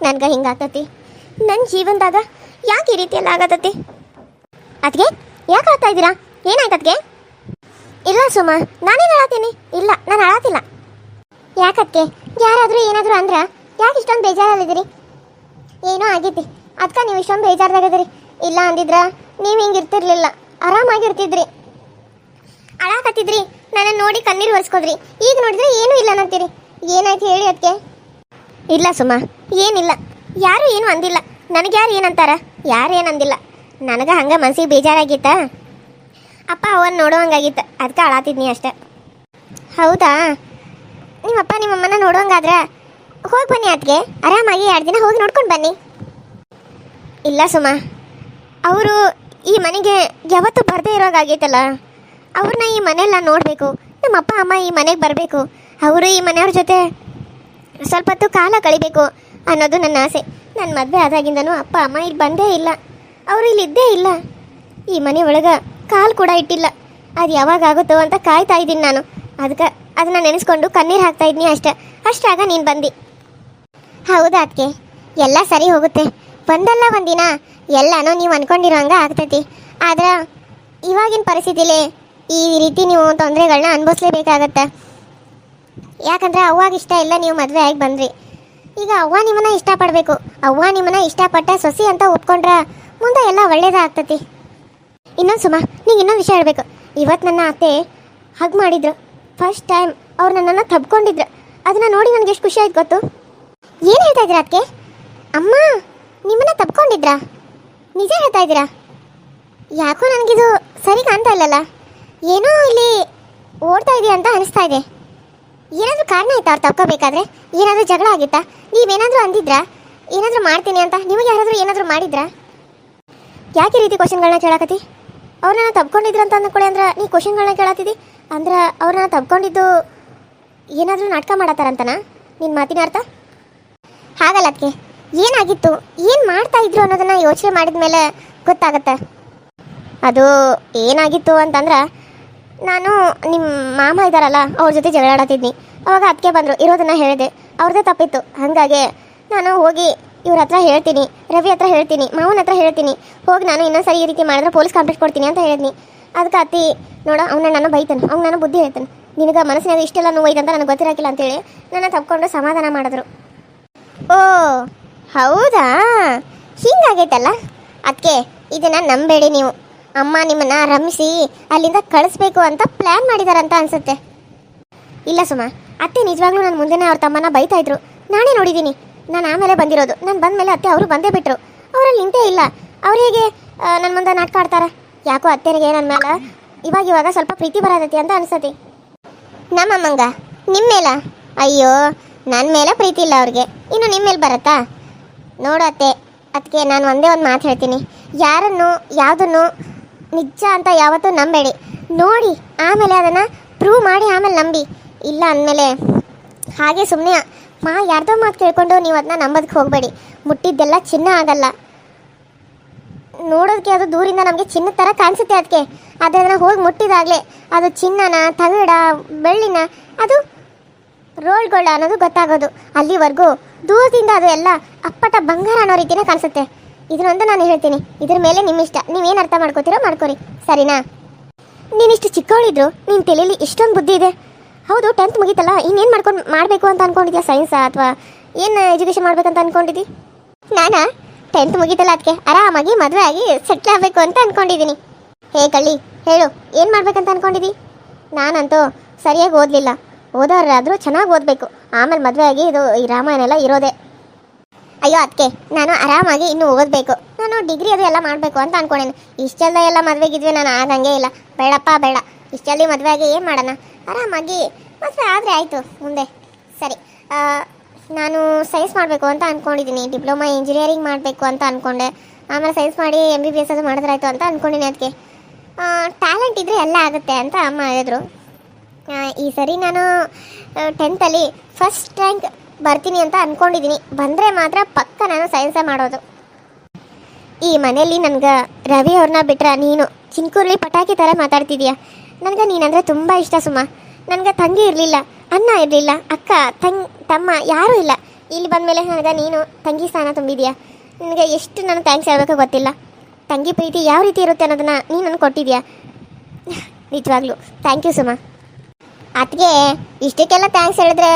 ನನ್ಗೆ ಹಿಂಗಾಗ್ತತಿ? ನನ್ನ ಜೀವನದಾಗ ಯಾಕೆ ಈ ರೀತಿ ಎಲ್ಲ ಆಗತತಿ? ಅದಕ್ಕೆ ಯಾಕೆ ಆಗ್ತಾ ಇದ್ದೀರಾ? ಏನಾಯ್ತು ಅದಕ್ಕೆ? ಇಲ್ಲ ಸುಮ, ನಾನೇನು ಹೇಳತ್ತೀನಿ. ಇಲ್ಲ, ನಾನು ಅಳತಿಲ್ಲ. ಯಾಕಕ್ಕೆ? ಯಾರಾದರೂ ಏನಾದರೂ ಅಂದ್ರೆ ಯಾಕೆ ಇಷ್ಟೊಂದು ಬೇಜಾರಲ್ಲಿದ್ದೀರಿ? ಏನೋ ಆಗೈತಿ ಅದಕ್ಕೆ ನೀವು ಇಷ್ಟೊಂದು ಬೇಜಾರದಾಗದಿರಿ. ಇಲ್ಲ ಅಂದಿದ್ರ ನೀವು ಹಿಂಗೆ ಇರ್ತಿರ್ಲಿಲ್ಲ, ಆರಾಮಾಗಿರ್ತಿದ್ರಿ. ಅಳಾಕತ್ತಿದ್ರಿ, ನನ್ನ ನೋಡಿ ಕಣ್ಣೀರು ಒರೆಸ್ಕೋದ್ರಿ. ಈಗ ನೋಡಿದ್ರೆ ಏನೂ ಇಲ್ಲ ಅಂತೀರಿ. ಏನಾಯ್ತು ಹೇಳಿ ಅದಕ್ಕೆ? ಇಲ್ಲ ಸುಮ, ಏನಿಲ್ಲ. ಯಾರು ಏನು ಅಂದಿಲ್ಲ. ನನಗೆ ಯಾರು ಏನಂತಾರ? ಯಾರು ಏನಂದಿಲ್ಲ. ನನಗೆ ಹಂಗೆ ಮನ್ಸಿಗೆ ಬೇಜಾರಾಗಿತ್ತ. ಅಪ್ಪ ಅವನ್ನ ನೋಡೋವಂಗಾಗಿತ್ತು, ಅದಕ್ಕೆ ಅಳಾತಿದ್ನಿ ಅಷ್ಟೆ. ಹೌದಾ? ನಿಮ್ಮಪ್ಪ ನಿಮ್ಮಮ್ಮನ ನೋಡೋಂಗಾದ್ರೆ ಹೋಗಿ ಬನ್ನಿ. ಅದಕ್ಕೆ ಆರಾಮಾಗಿ 2 ದಿನ ಹೋಗಿ ನೋಡ್ಕೊಂಡು ಬನ್ನಿ. ಇಲ್ಲ ಸುಮ, ಅವರು ಈ ಮನೆಗೆ ಯಾವತ್ತೂ ಬರದೇ ಇರೋವಾಗೈತಲ್ಲ. ಅವ್ರನ್ನ ಈ ಮನೆಯಲ್ಲ ನೋಡಬೇಕು. ನಮ್ಮ ಅಪ್ಪ ಅಮ್ಮ ಈ ಮನೆಗೆ ಬರಬೇಕು. ಅವರು ಈ ಮನೆಯವ್ರ ಜೊತೆ ಸ್ವಲ್ಪ ಹೊತ್ತು ಕಾಲ ಕಳಿಬೇಕು ಅನ್ನೋದು ನನ್ನ ಆಸೆ. ನನ್ನ ಮದುವೆ ಆದಾಗಿಂದನೂ ಅಪ್ಪ ಅಮ್ಮ ಇಲ್ಲಿ ಬಂದೇ ಇಲ್ಲ. ಅವರು ಇಲ್ಲಿ ಇದ್ದೇ ಇಲ್ಲ. ಈ ಮನೆ ಒಳಗೆ ಕಾಲು ಕೂಡ ಇಟ್ಟಿಲ್ಲ. ಅದು ಯಾವಾಗ ಆಗುತ್ತೋ ಅಂತ ಕಾಯ್ತಾ ಇದ್ದೀನಿ ನಾನು. ಅದಕ್ಕೆ ಅದನ್ನ ನೆನೆಸ್ಕೊಂಡು ಕಣ್ಣೀರು ಹಾಕ್ತಾ ಇದ್ನಿ ಅಷ್ಟೆ. ಅಷ್ಟಾಗ ನೀನು ಬಂದು. ಹೌದಾ ಅದಕ್ಕೆ? ಎಲ್ಲ ಸರಿ ಹೋಗುತ್ತೆ. ಒಂದಲ್ಲ ಒಂದಿನ ಎಲ್ಲನೂ ನೀವು ಅಂದ್ಕೊಂಡಿರೋ ಹಂಗೆ ಆಗ್ತೈತಿ. ಆದ್ರೆ ಇವಾಗಿನ ಪರಿಸ್ಥಿತಿಲಿ ಈ ರೀತಿ ನೀವು ತೊಂದರೆಗಳನ್ನ ಅನುಭವಿಸ್ಲೇಬೇಕಾಗತ್ತೆ. ಯಾಕಂದರೆ ಅವಾಗ ಇಷ್ಟ ಇಲ್ಲ, ನೀವು ಮದುವೆ ಆಗಿ ಬಂದ್ರಿ. ಈಗ ಅವ್ವ ನಿಮ್ಮನ್ನ ಇಷ್ಟಪಡಬೇಕು. ಅವ್ವ ನಿಮ್ಮನ್ನ ಇಷ್ಟಪಟ್ಟ ಸೊಸಿ ಅಂತ ಒಪ್ಕೊಂಡ್ರೆ ಮುಂದೆ ಎಲ್ಲ ಒಳ್ಳೇದಾಗ್ತತಿ. ಇನ್ನೊಂದು ಸುಮ, ನೀವು ಇನ್ನೊಂದು ವಿಷಯ ಹೇಳಬೇಕು. ಇವತ್ತು ನನ್ನ ಅತ್ತೆ ಹಗ್ ಮಾಡಿದ್ರು. ಫಸ್ಟ್ ಟೈಮ್ ಅವ್ರು ನನ್ನನ್ನು ತಬ್ಕೊಂಡಿದ್ರು. ಅದನ್ನು ನೋಡಿ ನನಗೆ ಎಷ್ಟು ಖುಷಿ ಆಯ್ತು ಗೊತ್ತು? ಏನು ಹೇಳ್ತಾ ಇದ್ದೀರಾ ಅದಕ್ಕೆ? ಅಮ್ಮ ನಿಮ್ಮನ್ನ ತಬ್ಕೊಂಡಿದ್ರಾ? ನಿಜ ಹೇಳ್ತಾ ಇದ್ದೀರಾ? ಯಾಕೋ ನನಗಿದು ಸರಿ ಕಾಣ್ತಾ ಇಲ್ಲಲ್ಲ. ಏನೋ ಇಲ್ಲಿ ಓಡ್ತಾ ಇದೆಯಾ ಅಂತ ಅನಿಸ್ತಾ ಇದೆ. ಏನಾದರೂ ಕಾರಣ ಆಯ್ತಾ ಅವ್ರು ತಬ್ಕೋಬೇಕಾದ್ರೆ? ಏನಾದರೂ ಜಗಳ ಆಗಿತ್ತಾ? ನೀವೇನಾದರೂ ಅಂದಿದ್ರಾ ಏನಾದರೂ ಮಾಡ್ತೀನಿ ಅಂತ? ನಿಮಗೆ ಯಾರಾದರೂ ಏನಾದರೂ ಮಾಡಿದ್ರಾ? ಯಾಕೆ ಈ ರೀತಿ ಕ್ವಶನ್ಗಳನ್ನ ಕೇಳಾಕತ್ತಿ? ಅವ್ರನ್ನ ತಬ್ಕೊಂಡಿದ್ರು ಅಂತ ಅಂದ್ಕೊಳ್ಳಿ ಅಂದ್ರೆ ನೀ ಕ್ವಶನ್ಗಳನ್ನ ಕೇಳತ್ತಿದ್ದಿ ಅಂದ್ರೆ ಅವ್ರನ್ನ ತಬ್ಕೊಂಡಿದ್ದು ಏನಾದರೂ ನಾಟಕ ಮಾಡತ್ತಾರಂತನಾ ನಿನ್ನ ಮಾತಿನ ಅರ್ಥ? ಹಾಗಲ್ಲ ಅದಕ್ಕೆ. ಏನಾಗಿತ್ತು, ಏನು ಮಾಡ್ತಾ ಇದ್ರು ಅನ್ನೋದನ್ನು ಯೋಚನೆ ಮಾಡಿದ ಮೇಲೆ ಗೊತ್ತಾಗತ್ತೆ. ಅದು ಏನಾಗಿತ್ತು ಅಂತಂದ್ರೆ, ನಾನು ನಿಮ್ಮ ಮಾಮ ಇದ್ದಾರಲ್ಲ ಅವ್ರ ಜೊತೆ ಜಗಳಾಡತ್ತಿದ್ನಿ. ಅವಾಗ ಅದಕ್ಕೆ ಬಂದರು. ಇರೋದನ್ನು ಹೇಳಿದೆ. ಅವ್ರದ್ದೇ ತಪ್ಪಿತ್ತು. ಹಾಗಾಗಿ ನಾನು ಹೋಗಿ ಇವ್ರ ಹತ್ರ ಹೇಳ್ತೀನಿ, ರವಿ ಹತ್ರ ಹೇಳ್ತೀನಿ, ಮಾವನ ಹತ್ರ ಹೇಳ್ತೀನಿ. ಹೋಗಿ ನಾನು ಇನ್ನೊಂದ್ಸರಿ ಈ ರೀತಿ ಮಾಡಿದ್ರೆ ಪೊಲೀಸ್ ಕಂಪ್ಲೇಂಟ್ ಕೊಡ್ತೀನಿ ಅಂತ ಹೇಳಿದ್ನಿ. ಅದಕ್ಕೆ ಅತ್ತಿ ನೋಡ ಅವನ್ನ ನಾನು ಬೈತಾನೆ, ಅವ್ನು ನಾನು ಬುದ್ಧಿ ಹೇಳ್ತಾನೆ. ನಿನಗೆ ಮನಸ್ಸಿನಾಗ ಇಷ್ಟೆಲ್ಲ ನೋವೈತೆ ಅಂತ ನನಗೆ ಗೊತ್ತಿರಾಕಿಲ್ಲ ಅಂತೇಳಿ ನನ್ನ ತಪ್ಕೊಂಡು ಸಮಾಧಾನ ಮಾಡಿದ್ರು. ಓ ಹೌದಾ, ಹಿಂಗಾಗೈತಲ್ಲ ಅದಕ್ಕೆ. ಇದನ್ನು ನಂಬೇಡಿ ನೀವು. ಅಮ್ಮ ನಿಮ್ಮನ್ನು ರಮಿಸಿ ಅಲ್ಲಿಂದ ಕಳಿಸ್ಬೇಕು ಅಂತ ಪ್ಲ್ಯಾನ್ ಮಾಡಿದಾರಂತ ಅನಿಸುತ್ತೆ. ಇಲ್ಲ ಸುಮ, ಅತ್ತೆ ನಿಜವಾಗ್ಲೂ ನನ್ನ ಮುಂದೆನೇ ಅವ್ರ ತಮ್ಮನ ಬೈತಾ ಇದ್ರು. ನಾನೇ ನೋಡಿದ್ದೀನಿ. ನಾನು ಆಮೇಲೆ ಬಂದಿರೋದು. ನಾನು ಬಂದ ಮೇಲೆ ಅತ್ತೆ ಅವರು ಬಂದೇ ಬಿಟ್ಟರು. ಅವರಲ್ಲಿ ನಿಂತೇ ಇಲ್ಲ. ಅವ್ರು ಹೇಗೆ ನನ್ನ ಮುಂದೆ ನಾಟಕ ಆಡ್ತಾರೆ? ಯಾಕೋ ಅತ್ತೆನಿಗೆ ನನ್ನ ಮೇಲೆ ಇವಾಗ ಸ್ವಲ್ಪ ಪ್ರೀತಿ ಬರತೈತಿ ಅಂತ ಅನಿಸ್ತತಿ. ನಮ್ಮಮ್ಮಂಗ ನಿಮ್ಮ ಮೇಲ? ಅಯ್ಯೋ, ನನ್ನ ಮೇಲೆ ಪ್ರೀತಿ ಇಲ್ಲ ಅವ್ರಿಗೆ, ಇನ್ನು ನಿಮ್ಮ ಮೇಲೆ ಬರತ್ತಾ? ನೋಡತ್ತೆ, ಅದಕ್ಕೆ ನಾನು ಒಂದೇ ಒಂದು ಮಾತು ಹೇಳ್ತೀನಿ. ಯಾರನ್ನು ಯಾವುದನ್ನು ನಿಜ ಅಂತ ಯಾವತ್ತೂ ನಂಬೇಡಿ. ನೋಡಿ ಆಮೇಲೆ ಅದನ್ನು ಪ್ರೂವ್ ಮಾಡಿ ಆಮೇಲೆ ನಂಬಿ. ಇಲ್ಲ ಅಂದಮೇಲೆ ಹಾಗೆ ಸುಮ್ಮನೆ ಯಾರ್ದೋ ಮಾತು ಕೇಳ್ಕೊಂಡು ನೀವು ಅದನ್ನ ನಂಬೋದಕ್ಕೆ ಹೋಗಬೇಡಿ. ಮುಟ್ಟಿದ್ದೆಲ್ಲ ಚಿನ್ನ ಆಗಲ್ಲ. ನೋಡೋದಕ್ಕೆ ಅದು ದೂರಿಂದ ನಮಗೆ ಚಿನ್ನದ ಥರ ಕಾಣಿಸುತ್ತೆ ಅದಕ್ಕೆ. ಆದರೆ ಅದನ್ನು ಹೋಗಿ ಮುಟ್ಟಿದಾಗಲೇ ಅದು ಚಿನ್ನನ, ತಗಡ, ಬೆಳ್ಳಿನ, ಅದು ರೋಲ್ ಗೋಲ್ಡ್ ಅನ್ನೋದು ಗೊತ್ತಾಗೋದು. ಅಲ್ಲಿವರೆಗೂ ದೂರದಿಂದ ಅದು ಎಲ್ಲ ಅಪ್ಪಟ ಬಂಗಾರ ಅನ್ನೋ ರೀತಿನೇ ಕಾಣಿಸುತ್ತೆ. ಇದನ್ನೊಂದು ನಾನು ಹೇಳ್ತೀನಿ. ಇದ್ರ ಮೇಲೆ ನಿಮ್ಮ ಇಷ್ಟ. ನೀವೇನು ಅರ್ಥ ಮಾಡ್ಕೋತೀರೋ ಮಾಡ್ಕೊರಿ, ಸರಿನಾ? ನೀನಿಷ್ಟು ಚಿಕ್ಕವಳಿದ್ರು ನಿನ್ನ ತಲೆಯಲ್ಲಿ ಇಷ್ಟೊಂದು ಬುದ್ಧಿ ಇದೆ. ಹೌದು, 10th ಮುಗೀತಲ್ಲ, ಇನ್ನೇನು ಮಾಡಬೇಕು ಅಂತ ಅಂದ್ಕೊಂಡಿದ್ಯಾ? ಸೈನ್ಸಾ ಅಥವಾ ಏನು ಎಜುಕೇಷನ್ ಮಾಡ್ಬೇಕಂತ ಅಂದ್ಕೊಂಡಿದ್ದಿ? ನಾನು 10th ಮುಗೀತಲ್ಲ, ಅದಕ್ಕೆ ಆರಾಮಾಗಿ ಮದುವೆ ಆಗಿ ಸೆಟ್ಲ್ ಆಗಬೇಕು ಅಂತ ಅಂದ್ಕೊಂಡಿದ್ದೀನಿ. ಹೇ ಕಳ್ಳಿ, ಹೇಳು, ಏನು ಮಾಡ್ಬೇಕಂತ ಅಂದ್ಕೊಂಡಿದ್ದಿ? ನಾನಂತೂ ಸರಿಯಾಗಿ ಓದಲಿಲ್ಲ. ಓದೋರಾದರೂ ಚೆನ್ನಾಗಿ ಓದಬೇಕು, ಆಮೇಲೆ ಮದುವೆ ಆಗಿ ಇದು ಈ ರಾಮಾಯಣ ಎಲ್ಲ ಇರೋದೆ. ಅಯ್ಯೋ ಅದಕ್ಕೆ ನಾನು ಆರಾಮಾಗಿ ಇನ್ನೂ ಓದಬೇಕು. ನಾನು ಡಿಗ್ರಿ ಅದು ಎಲ್ಲ ಮಾಡಬೇಕು ಅಂತ ಅಂದ್ಕೊಂಡೇನೆ. ಇಷ್ಟೆಲ್ಲ ಎಲ್ಲ ಮದುವೆಗಿದ್ವಿ ನಾನು ಆಗಂಗೆ ಇಲ್ಲ. ಬೇಡಪ್ಪ ಬೇಡ, ಇಷ್ಟೆಲ್ಲಿ ಮದುವೆ ಆಗಿ ಏನು ಮಾಡೋಣ? ಆರಾಮಾಗಿ ಮದುವೆ ಆದರೆ ಆಯಿತು ಮುಂದೆ. ಸರಿ, ನಾನು ಸೈನ್ಸ್ ಮಾಡಬೇಕು ಅಂತ ಅಂದ್ಕೊಂಡಿದ್ದೀನಿ. ಡಿಪ್ಲೊಮಾ ಇಂಜಿನಿಯರಿಂಗ್ ಮಾಡಬೇಕು ಅಂತ ಅಂದ್ಕೊಂಡೆ. ಆಮೇಲೆ ಸೈನ್ಸ್ ಮಾಡಿ MBBS ಅದು ಮಾಡಿದ್ರಾಯ್ತು ಅಂತ ಅಂದ್ಕೊಂಡಿನಿ. ಅದಕ್ಕೆ ಟ್ಯಾಲೆಂಟ್ ಇದ್ದರೆ ಎಲ್ಲ ಆಗುತ್ತೆ ಅಂತ ಅಮ್ಮ ಹೇಳಿದ್ರು. ಈ ಸರಿ ನಾನು 10th ಅಲ್ಲಿ ಫಸ್ಟ್ ರ್ಯಾಂಕ್ ಬರ್ತೀನಿ ಅಂತ ಅಂದ್ಕೊಂಡಿದ್ದೀನಿ. ಬಂದರೆ ಮಾತ್ರ ಪಕ್ಕ ನಾನು ಸೈನ್ಸೇ ಮಾಡೋದು. ಈ ಮನೆಯಲ್ಲಿ ನನಗೆ ರವಿ ಅವ್ರನ್ನ ಬಿಟ್ರೆ ನೀನು ಚಿನ್ಕುರ್ಲಿ ಪಟಾಕಿ ಥರ ಮಾತಾಡ್ತಿದ್ಯಾ. ನನಗೆ ನೀನಂದರೆ ತುಂಬ ಇಷ್ಟ ಸುಮ. ನನಗೆ ತಂಗಿ ಇರಲಿಲ್ಲ, ಅಣ್ಣ ಇರಲಿಲ್ಲ, ಅಕ್ಕ ತಮ್ಮ ಯಾರೂ ಇಲ್ಲ. ಇಲ್ಲಿ ಬಂದಮೇಲೆ ನನಗೆ ನೀನು ತಂಗಿ ಸ್ಥಾನ ತುಂಬಿದ್ಯಾ. ನಿನಗೆ ಎಷ್ಟು ನಾನು ಥ್ಯಾಂಕ್ಸ್ ಹೇಳ್ಬೇಕು ಗೊತ್ತಿಲ್ಲ. ತಂಗಿ ಪ್ರೀತಿ ಯಾವ ರೀತಿ ಇರುತ್ತೆ ಅನ್ನೋದನ್ನ ನೀನು ನನಗೆ ಕೊಟ್ಟಿದ್ಯಾ. ನಿಜವಾಗ್ಲೂ ಥ್ಯಾಂಕ್ ಯು ಸುಮಾ. ಅದಕ್ಕೆ ಇಷ್ಟಕ್ಕೆಲ್ಲ ಥ್ಯಾಂಕ್ಸ್ ಹೇಳಿದ್ರೆ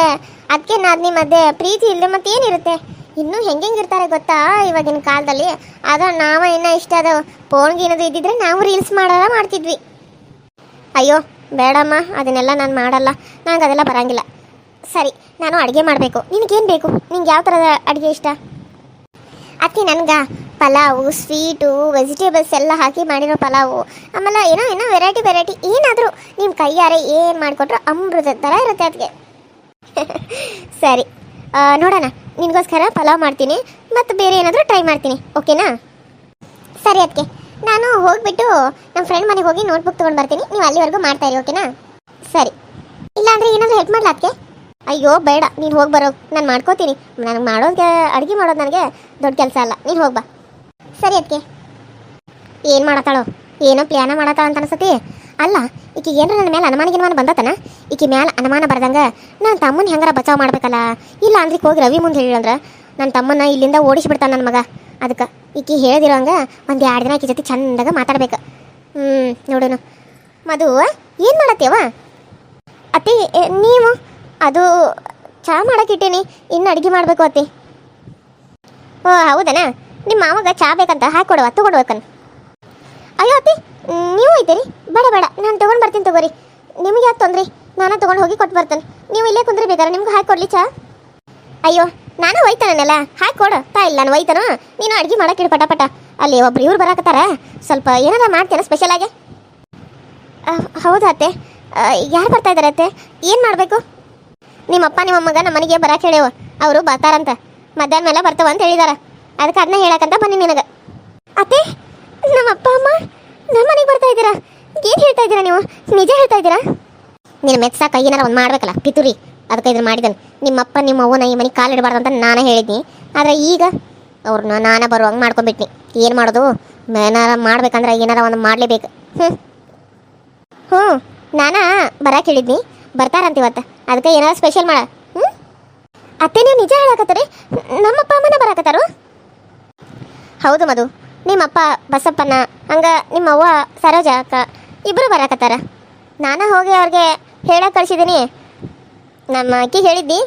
ಅದಕ್ಕೆ ನಾದಿನಿ ಮಧ್ಯೆ ಪ್ರೀತಿ ಇಲ್ಲದೆ ಮತ್ತೇನಿರುತ್ತೆ. ಇನ್ನೂ ಹೆಂಗಿರ್ತಾರೆ ಗೊತ್ತಾ ಇವಾಗಿನ ಕಾಲದಲ್ಲಿ. ಅದು ನಾವು ಇನ್ನೂ ಇಷ್ಟ ಅದು ಫೋನ್ಗೇನದು ಇದ್ದಿದ್ರೆ ನಾವು ರೀಲ್ಸ್ ಮಾಡ್ತಿದ್ವಿ. ಅಯ್ಯೋ ಬೇಡಮ್ಮ, ಅದನ್ನೆಲ್ಲ ನಾನು ಮಾಡಲ್ಲ, ನನಗೆ ಅದೆಲ್ಲ ಬರೋಂಗಿಲ್ಲ. ಸರಿ, ನಾನು ಅಡುಗೆ ಮಾಡಬೇಕು. ನಿನಗೇನು ಬೇಕು? ನಿಂಗೆ ಯಾವ ಥರದ ಅಡುಗೆ ಇಷ್ಟ? ಅದಕ್ಕೆ ನನಗೆ ಪಲಾವು, ಸ್ವೀಟು, ವೆಜಿಟೇಬಲ್ಸ್ ಎಲ್ಲ ಹಾಕಿ ಮಾಡಿರೋ ಪಲಾವು, ಆಮೇಲೆ ಏನೋ ವೆರೈಟಿ ಏನಾದರೂ ನಿಮ್ಮ ಕೈಯಾರೆ ಏನು ಮಾಡಿಕೊಟ್ರು ಅಮೃತ ಥರ ಇರುತ್ತೆ ಅದಕ್ಕೆ. ಸರಿ, ನೋಡೋಣ. ನಿನಗೋಸ್ಕರ ಪಲಾವ್ ಮಾಡ್ತೀನಿ ಮತ್ತು ಬೇರೆ ಏನಾದರೂ ಟ್ರೈ ಮಾಡ್ತೀನಿ, ಓಕೆನಾ? ಸರಿ ಅದಕ್ಕೆ ನಾನು ಹೋಗಿಬಿಟ್ಟು ನಮ್ಮ ಫ್ರೆಂಡ್ ಮನೆಗೆ ಹೋಗಿ ನೋಟ್ಬುಕ್ ತೊಗೊಂಡು ಬರ್ತೀನಿ. ನೀವು ಅಲ್ಲಿವರೆಗೂ ಮಾಡ್ತಾಯಿರಿ, ಓಕೆನಾ? ಸರಿ. ಇಲ್ಲಾಂದರೆ ಏನಾದರೂ ಹೆಲ್ಪ್ ಮಾಡಲ ಅದಕ್ಕೆ? ಅಯ್ಯೋ ಬೇಡ, ನೀನು ಹೋಗಿ ಬರೋ, ನಾನು ಮಾಡ್ಕೋತೀನಿ. ನನಗೆ ಅಡುಗೆ ಮಾಡೋದು ನನಗೆ ದೊಡ್ಡ ಕೆಲಸ ಅಲ್ಲ. ನೀನು ಹೋಗಿ ಬಾ. ಸರಿ ಅದಕ್ಕೆ. ಏನು ಮಾಡತ್ತಾಳೋ ಏನೋ ಪ್ಲ್ಯಾನ ಮಾಡತ್ತಾಳ ಅಂತ ಅನ್ಸತಿ. ಅಲ್ಲ, ಈಕೆ ಏನರ ನನ್ನ ಮೇಲೆ ಅನುಮಾನ ಬಂದತನ. ಈಕೆ ಮ್ಯಾಲೆ ಅನುಮಾನ ಬರ್ದಂಗೆ ನಾನು ತಮ್ಮನ ಹೆಂಗಾರ ಬಚಾವ್ ಮಾಡ್ಬೇಕಲ್ಲ. ಇಲ್ಲ ಅಂದ್ರೆ ಹೋಗಿ ರವಿ ಮುಂದೆ ಹೇಳಿಳಂದ್ರೆ ನನ್ನ ತಮ್ಮನ ಇಲ್ಲಿಂದ ಓಡಿಸ್ಬಿಡ್ತಾನೆ ನನ್ನ ಮಗ. ಅದಕ್ಕೆ ಈಕೆ ಹೇಳಿದಿರೋಂಗೆ ಒಂದು 2 ದಿನ ಈಕೆ ಜೊತೆ ಚಂದಾಗ ಮಾತಾಡ್ಬೇಕು. ನೋಡೋಣ. ಮಧು, ಏನು ಮಾಡತ್ತೇವ? ಅತ್ತಿ ನೀವು ಅದು ಚಹಾ ಮಾಡೋಕ್ಕಿಟ್ಟೀನಿ, ಇನ್ನು ಅಡುಗೆ ಮಾಡಬೇಕು ಅತ್ತಿ. ಓ ಹೌದನಾ? ನಿಮ್ಮ ಮಾವಾಗ ಚಹಾ ಬೇಕಂತ ಹಾಕೊಡುವ, ತೊಗೊಂಡ್ಬೇಕನ್. ಅಯ್ಯೋ ಅತ್ತಿ, ನೀವು ಐತೀರಿ? ಬೇಡ ನಾನು ತೊಗೊಂಡು ಬರ್ತೀನಿ ತಗೋರಿ. ನಿಮಗೆ ಯಾಕೆ ತೊಂದರೆ? ನಾನು ತೊಗೊಂಡು ಹೋಗಿ ಕೊಟ್ಟು ಬರ್ತೇನೆ. ನೀವು ಇಲ್ಲೇ ಕುಂದ್ರಿ ಬೇಕಾರೆ ನಿಮ್ಗೆ ಹಾಕಿ ಕೊಡಲಿ ಚಹಾ? ಅಯ್ಯೋ ನಾನು ಒಯ್ತಾನಲ್ಲ, ಹಾಕಿ ಕೊಡು. ಇಲ್ಲ ನಾನು ಒಯ್ತಾನೋ, ನೀನು ಅಡುಗೆ ಮಾಡೋಕ್ಕಿಡು ಪಟ. ಅಲ್ಲಿ ಒಬ್ರು ಇವ್ರು ಬರಾಕತ್ತಾರ, ಸ್ವಲ್ಪ ಏನಾರ ಮಾಡ್ತೇನೆ ಸ್ಪೆಷಲಾಗಿ. ಹೌದಾ ಅತ್ತೆ? ಯಾರು ಬರ್ತಾ ಇದ್ದಾರೆ ಅತ್ತೆ? ಏನು ಮಾಡಬೇಕು? ನಿಮ್ಮಪ್ಪ ನಿಮ್ಮಮ್ಮಗ ನಮ್ಮ ಮನೆಗೆ ಬರಕ್ಕೆ ಹೇಳ್ಯವ. ಅವರು ಬರ್ತಾರಂತ, ಮಧ್ಯಾಹ್ನ ಮೇಲೆ ಬರ್ತಾವ ಅಂತ ಹೇಳಿದಾರ. ಅದಕ್ಕೆ ಅದನ್ನ ಹೇಳಕ್ಕಂತ ಬನ್ನಿ ನಿನಗೆ. ಅತ್ತೆ, ನಮ್ಮ ಅಪ್ಪ ಅಮ್ಮ ನಮ್ಮ ಮನೆಗೆ ಬರ್ತಾ ಇದ್ದೀರಾ? ಏನು ಹೇಳ್ತಾ ಇದ್ದೀರಾ ನೀವು? ನಿಜ ಹೇಳ್ತಾ ಇದ್ದೀರಾ? ನಿನ್ನ ಮೆಚ್ಚಾಕ ಏನಾರ ಒಂದು ಮಾಡ್ಬೇಕಲ್ಲ ಪಿತುರಿ, ಅದಕ್ಕೆ ಇದನ್ನು ಮಾಡಿದ್ದಾನೆ. ನಿಮ್ಮಪ್ಪ ನಿಮ್ಮ ಅವ್ವನ ಈ ಮನೆಗೆ ಕಾಲಿಡಬಾರ್ದು ಅಂತ ನಾನೇ ಹೇಳಿದ್ನಿ. ಆದರೆ ಈಗ ಅವ್ರನ್ನ ನಾನೇ ಬರುವಂಗೆ ಮಾಡ್ಕೊಂಡ್ಬಿಟ್ನಿ. ಏನು ಮಾಡೋದು? ಏನಾರ ಮಾಡ್ಬೇಕಂದ್ರೆ ಏನಾರ ಒಂದು ಮಾಡಲೇಬೇಕು. ಹ್ಞೂ ನಾನಾ ಬರಕ್ಕೆ ಹೇಳಿದ್ನಿ, ಬರ್ತಾರಂತ ಇವತ್ತು. ಅದಕ್ಕೆ ಏನಾರ ಸ್ಪೆಷಲ್ ಮಾಡ. ಅತ್ತೆ ನೀವು ನಿಜ ಹೇಳಕತ್ತೀರಿ? ನಮ್ಮಪ್ಪ ಅಮ್ಮನ ಬರಾಕತ್ತಾರು? ಹೌದು ಮಧು, ನಿಮ್ಮಪ್ಪ ಬಸಪ್ಪನ, ಹಂಗೆ ನಿಮ್ಮವ್ವ ಸರೋಜ ಅಕ್ಕ ಇಬ್ಬರು ಬರಾಕತ್ತಾರ. ನಾನು ಹೋಗಿ ಅವ್ರಿಗೆ ಹೇಳಕ್ಕೆ ಕಳಿಸಿದ್ದೀನಿ. ನಮ್ಮ ಅಕ್ಕಿ ಹೇಳಿದ್ದಿ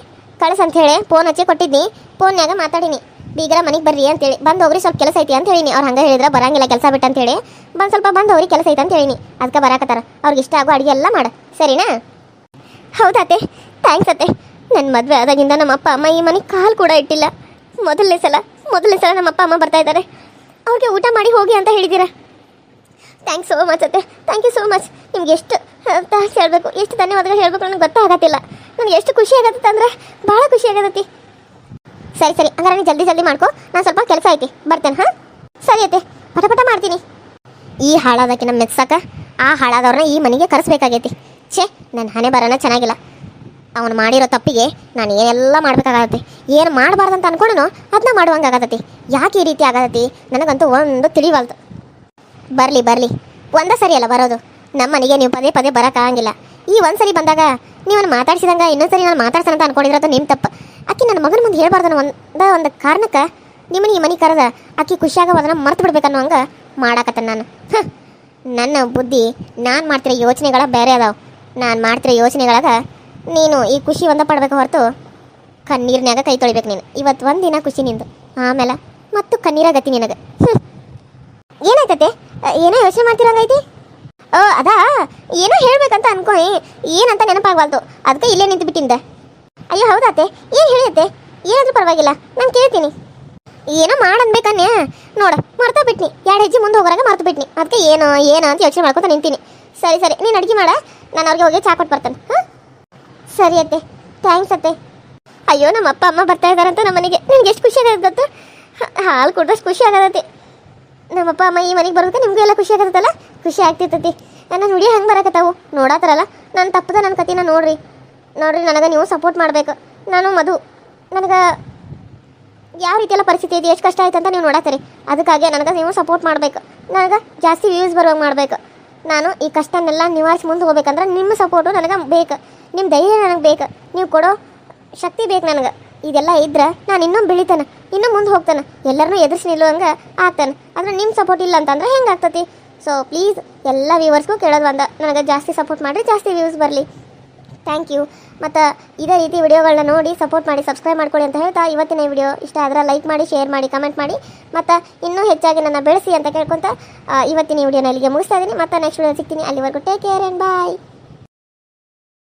ಕಳಿಸಂತ ಹೇಳಿ ಫೋನ್ ಹಚ್ಚಿ ಕೊಟ್ಟಿದ್ನಿ. ಫೋನ್ಯಾಗ ಮಾತಾಡೀನಿ, ಬೀಗರ ಮನೆಗೆ ಬರ್ರಿ ಅಂತೇಳಿ. ಬಂದು ಹೋಗ್ರಿ, ಸ್ವಲ್ಪ ಕೆಲಸ ಐತಿ ಅಂತ ಹೇಳಿನಿ. ಅವ್ರು ಹಂಗೆ ಹೇಳಿದ್ರೆ ಬರಂಗಿಲ್ಲ ಕೆಲಸ ಬಿಟ್ಟು ಅಂತೇಳಿ. ಸ್ವಲ್ಪ ಬಂದು ಹೋಗ್ರಿ, ಕೆಲಸ ಐತೆ ಅಂತ ಹೇಳಿನಿ. ಅದಕ್ಕೆ ಬರಾಕತ್ತಾರ. ಅವ್ರಿಗೆ ಇಷ್ಟ ಆಗೋ ಅಡುಗೆ ಎಲ್ಲ ಮಾಡ, ಸರಿನಾ? ಹೌದಾತೆ, ಥ್ಯಾಂಕ್ಸ್ ಅತ್ತೆ. ನನ್ನ ಮದುವೆ ಆದಾಗಿಂದ ನಮ್ಮ ಅಪ್ಪ ಅಮ್ಮ ಈ ಮನೆಗೆ ಕಾಲು ಕೂಡ ಇಟ್ಟಿಲ್ಲ. ಮೊದಲನೇ ಸಲ ನಮ್ಮ ಅಪ್ಪ ಅಮ್ಮ ಬರ್ತಾ ಇದ್ದಾರೆ. ಅವ್ರಿಗೆ ಊಟ ಮಾಡಿ ಹೋಗಿ ಅಂತ ಹೇಳಿದ್ದೀರಾ. ಥ್ಯಾಂಕ್ಸ್ ಸೋ ಮಚ್ ಅತ್ತೆ, ಥ್ಯಾಂಕ್ ಯು ಸೋ ಮಚ್. ನಿಮ್ಗೆ ಎಷ್ಟು ಥ್ಯಾಂಕ್ಸ್ ಹೇಳಬೇಕು, ಎಷ್ಟು ಧನ್ಯವಾದಗಳು ಹೇಳಬೇಕು ನನಗೆ ಗೊತ್ತಾಗತ್ತಿಲ್ಲ. ನನಗೆ ಎಷ್ಟು ಖುಷಿ ಆಗತ್ತೆ ಅಂದ್ರೆ ಭಾಳ ಖುಷಿ ಆಗತ್ತೆ. ಸರಿ ಹಂಗಾರೆ ನೀನು ಜಲ್ದಿ ಮಾಡ್ಕೊ, ನಾನು ಸ್ವಲ್ಪ ಕೆಲಸ ಐತಿ, ಬರ್ತೇನೆ. ಹಾಂ ಸರಿ ಅತ್ತೆ, ಪಟ ಮಾಡ್ತೀನಿ. ಈ ಹಾಳಾದಕ್ಕೆ ನಮ್ಮ ಮೆಚ್ಚಾಕ ಆ ಹಾಳಾದವ್ರನ್ನ ಈ ಮನೆಗೆ ಕರೆಸ್ಬೇಕಾಗೈತಿ. ಛೇ, ನನ್ನ ಹಣೆ ಬರೋಣ ಚೆನ್ನಾಗಿಲ್ಲ. ಅವನು ಮಾಡಿರೋ ತಪ್ಪಿಗೆ ನಾನು ಏನೆಲ್ಲ ಮಾಡ್ಬೇಕಾಗತ್ತೆ. ಏನು ಮಾಡಬಾರ್ದಂತ ಅನ್ಕೊಂಡನು ಅದನ್ನ ಮಾಡುವಂಗಾಗತ್ತತಿ. ಯಾಕೆ ಈ ರೀತಿ ಆಗತ್ತತಿ ನನಗಂತೂ ಒಂದು ತಿಳಿವಲ್ದು. ಬರಲಿ ಒಂದೇ ಸರಿ ಅಲ್ಲ ಬರೋದು. ನಮ್ಮ ಮನೆಗೆ ನೀವು ಪದೇ ಬರೋಕ್ಕಾಗಂಗಿಲ್ಲ. ಈ ಒಂದು ಸರಿ ಬಂದಾಗ ನೀವನ್ನು ಮಾತಾಡ್ಸಿದಂಗೆ ಇನ್ನೊಂದು ಸರಿ ನಾನು ಮಾತಾಡ್ಸೋಣ ಅಂತ ಅನ್ಕೊಂಡಿರೋದು ನಿಮ್ಮ ತಪ್ಪು. ಅಕ್ಕಿ ನನ್ನ ಮಗನ ಮುಂದೆ ಹೇಳ್ಬಾರ್ದು ಒಂದು ಕಾರಣಕ್ಕೆ ನಿಮ್ಮನ್ನ ಈ ಮನೆ ಕರೆದ ಅಕ್ಕಿ ಖುಷಿಯಾಗೋದನ್ನ ಮರ್ತು ಬಿಡ್ಬೇಕನ್ನೋ ಹಂಗೆ ಮಾಡಾಕತ್ತ ನಾನು. ನನ್ನ ಬುದ್ಧಿ ನಾನು ಮಾಡ್ತಿರೋ ಯೋಚನೆಗಳ ಬೇರೆ ಅದಾವೆ. ನಾನು ಮಾಡ್ತಿರೋ ಯೋಚನೆಗಳಾಗ ನೀನು ಈ ಖುಷಿ ಒಂದ ಪಡ್ಬೇಕು ಹೊರತು ಕಣ್ಣೀರ್ನ್ಯಾಗ ಕೈ ತೊಳಿಬೇಕು ನೀನು. ಇವತ್ತು ಒಂದು ದಿನ ಖುಷಿ ನಿಂದು, ಆಮೇಲೆ ಮತ್ತು ಕಣ್ಣೀರಾಗತ್ತಿ ನಿನಗೆ. ಏನಾಯ್ತತೆ? ಏನೋ ಯೋಚನೆ ಮಾಡ್ತಿರೋಂಗೈತಿ? ಅದಾ ಏನೋ ಹೇಳ್ಬೇಕಂತ ಅನ್ಕೋಯಿ, ಏನಂತ ನೆನಪಾಗವಲ್ದು. ಅದಕ್ಕೆ ಇಲ್ಲೇ ನಿಂತು ಬಿಟ್ಟಿಂದ. ಅಯ್ಯೋ ಹೌದಾತೆ, ಏನು ಹೇಳಿಯತ್ತೆ? ಏನಾದರೂ ಪರವಾಗಿಲ್ಲ, ನಾನು ಕೇಳ್ತೀನಿ. ಏನೋ ಮಾಡನ್ಬೇಕನ್ನೇ ನೋಡು, ಮರ್ತಾ ಬಿಟ್ನಿ. 2 ಹೆಜ್ಜೆ ಮುಂದೆ ಹೋಗೋರಾಗ ಮರ್ತು ಬಿಟ್ನಿ. ಅದಕ್ಕೆ ಏನೋ ಅಂತ ಯೋಚನೆ ಮಾಡ್ಕೊತ ನಿಂತೀನಿ. ಸರಿ ನೀನು ಅಡುಗೆ ಮಾಡ, ನಾನು ಅವ್ರಿಗೆ ಹೋಗಿ ಚಾ ಕೊಟ್ಟು ಬರ್ತೇನೆ. ಹಾಂ ಸರಿ ಅತ್ತೆ, ಥ್ಯಾಂಕ್ಸ್ ಅತ್ತೆ. ಅಯ್ಯೋ ನಮ್ಮ ಅಪ್ಪ ಅಮ್ಮ ಬರ್ತಾ ಇದ್ದಾರಂತ ನಮ್ಮ ಮನೆಗೆ. ನಿಮ್ಗೆ ಎಷ್ಟು ಖುಷಿ ಆಗತ್ತೆ ಗೊತ್ತು? ಹಾಲು ಕುಡ್ದಷ್ಟು ಖುಷಿ ಆಗತ್ತೆ. ನಮ್ಮಪ್ಪ ಅಮ್ಮ ಈ ಮನೆಗೆ ಬರೋದಕ್ಕೆ ನಿಮಗೂ ಎಲ್ಲ ಖುಷಿ ಆಗತ್ತಲ್ಲ? ಖುಷಿ ಆಗ್ತಿರ್ತೈತಿ. ನನ್ನ ನುಡಿ ಹಂಗೆ ಬರಕತ್ತಾವು ನೋಡತ್ತಾರಲ್ಲ. ನಾನು ತಪ್ಪದ ನನ್ನ ಕತಿನ ನೋಡ್ರಿ ನನಗೆ ನೀವು ಸಪೋರ್ಟ್ ಮಾಡಬೇಕು. ನಾನು ಮಧು, ನನಗೆ ಯಾವ ರೀತಿಯೆಲ್ಲ ಪರಿಸ್ಥಿತಿ ಐತಿ, ಎಷ್ಟು ಕಷ್ಟ ಆಯ್ತು ಅಂತ ನೀವು ನೋಡತ್ತೀರಿ. ಅದಕ್ಕಾಗಿ ನನಗೆ ನೀವು ಸಪೋರ್ಟ್ ಮಾಡಬೇಕು. ನನಗೆ ಜಾಸ್ತಿ ವ್ಯೂಸ್ ಬರುವಂಗೆ ಮಾಡಬೇಕು. ನಾನು ಈ ಕಷ್ಟನೆಲ್ಲ ನಿವಾರಿಸಿ ಮುಂದೆ ಹೋಗ್ಬೇಕಂದ್ರೆ ನಿಮ್ಮ ಸಪೋರ್ಟು ನನಗೆ ಬೇಕು. ನಿಮ್ಮ ಧೈರ್ಯ ನನಗೆ ಬೇಕು. ನೀವು ಕೊಡೋ ಶಕ್ತಿ ಬೇಕು ನನಗೆ. ಇದೆಲ್ಲ ಇದ್ರೆ ನಾನು ಇನ್ನೂ ಬೆಳಿತಾನೆ, ಇನ್ನೂ ಮುಂದೆ ಹೋಗ್ತಾನೆ, ಎಲ್ಲರನ್ನೂ ಎದುರಿಸಿ ನಿಲ್ಲುವಂಗೆ ಆಗ್ತಾನೆ. ಆದರೆ ನಿಮ್ಮ ಸಪೋರ್ಟ್ ಇಲ್ಲ ಅಂತಂದ್ರೆ ಹೆಂಗೆ ಆಗ್ತತಿ? ಸೊ ಪ್ಲೀಸ್ ಎಲ್ಲ ವ್ಯೂವರ್ಸ್ಗೂ ಕೇಳೋದು ಬಂದ, ನನಗೆ ಜಾಸ್ತಿ ಸಪೋರ್ಟ್ ಮಾಡಿರಿ, ಜಾಸ್ತಿ ವ್ಯೂಸ್ ಬರಲಿ. Thank you. ಮತ್ತು ಇದೇ ರೀತಿ ವಿಡಿಯೋಗಳನ್ನ ನೋಡಿ ಸಪೋರ್ಟ್ ಮಾಡಿ, ಸಬ್ಸ್ಕ್ರೈಬ್ ಮಾಡ್ಕೊಳ್ಳಿ ಅಂತ ಹೇಳ್ತಾ ಇವತ್ತಿನ ಈ ವಿಡಿಯೋ ಇಷ್ಟ ಆದರೆ ಲೈಕ್ ಮಾಡಿ, ಶೇರ್ ಮಾಡಿ, ಕಮೆಂಟ್ ಮಾಡಿ, ಮತ್ತು ಇನ್ನೂ ಹೆಚ್ಚಾಗಿ ನನ್ನ ಬೆಳೆಸಿ ಅಂತ ಕೇಳ್ಕೊತ ಇವತ್ತಿನ ಈ ವಿಡಿಯೋನ ಇಲ್ಲಿಗೆ ಮುಗಿಸ್ತಾ ಇದ್ದೀನಿ. ಮತ್ತು ನೆಕ್ಸ್ಟ್ ವಿಡಿಯೋ ಸಿಗ್ತೀನಿ. ಅಲ್ಲಿವರೆಗೂ ಟೇಕ್ ಕೇರ್ ಆ್ಯಂಡ್ ಬಾಯ್.